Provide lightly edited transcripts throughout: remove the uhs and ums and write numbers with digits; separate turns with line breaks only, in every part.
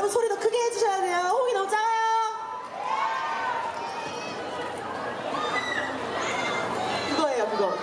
여러분 소리 더 크게 해주셔야 돼요. 호흡이 너무 작아요. 그거예요, 그거.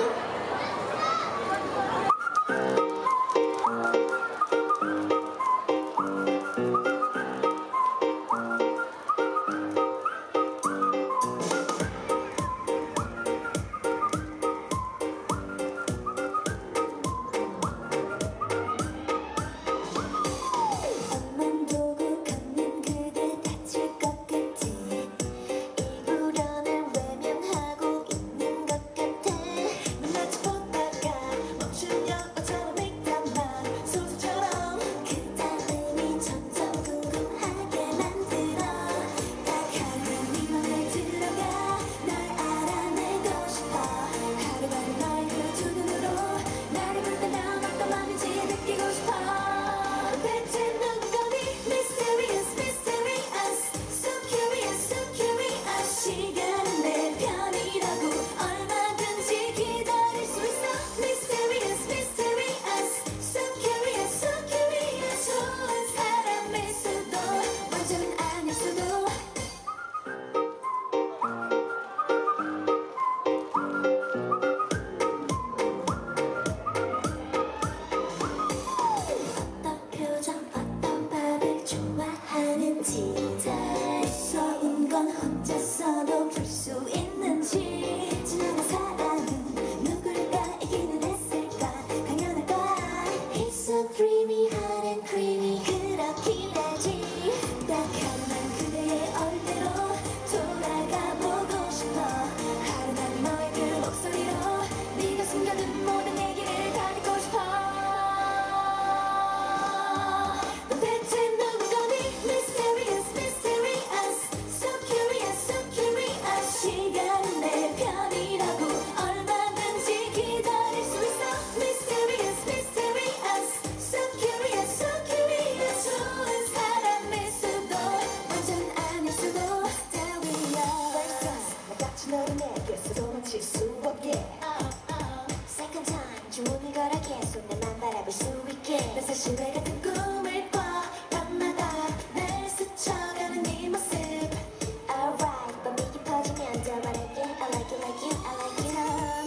무서운 건 혼자서도 풀 수 있는지 지나간 사랑은 누굴까 이기는 했을까 당연할까 He's so dreamy hot and creamy 그렇긴 하지 딱 하루만 그대의 얼대로 돌아가 보고 싶어 하루만 너의 그 목소리로 네가 숨겨둔 모든 얘기를 다 듣고 싶어 넌 대체 누구니 Mysterious Mysterious So curious So curious 시간은 내 편이라고 얼마든지 기다릴 수 있어 Mysterious Mysterious So curious So curious 좋은 사람일 수도 완전 아닐 수도 따위야 나같이 너를 내게서 도망칠 수 없게 Second time 주문을 걸어 계속 내만 바라볼 수 있게 난 사실 왜 같은 꿈을 꿔 밤마다 날 스쳐가는 네 모습 Alright 밤이 깊어지면 더 말할게 I like it like you I like it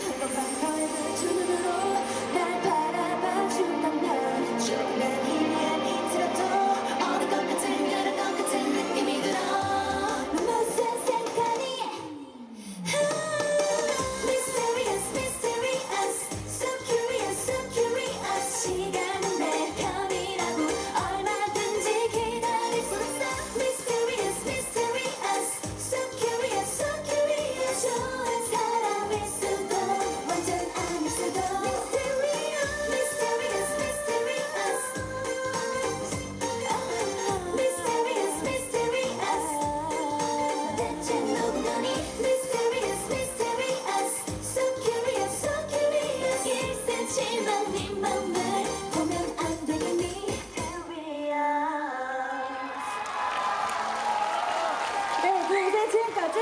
한번만 너의 그 두 눈으로 날 바라봐 준다면 조금은 힘이 아니더라도 어느 것 같은 그런 것 같은 느낌이 들어 무슨 생각이 Mysterious Mysterious So curious So curious 시간은 내 편이라고 얼마든지 기다릴 수 있어 Mysterious Mysterious So curious So curious 좋은 사람일 수도 완전 아닐 수도 Mysterious Mysterious Mysterious Mysterious Mysterious 대체 누구니 Mysterious Mysterious So curious So curious 일세지만 네 맘을 보면 안 되겠니 Mysterious 네, 지금까지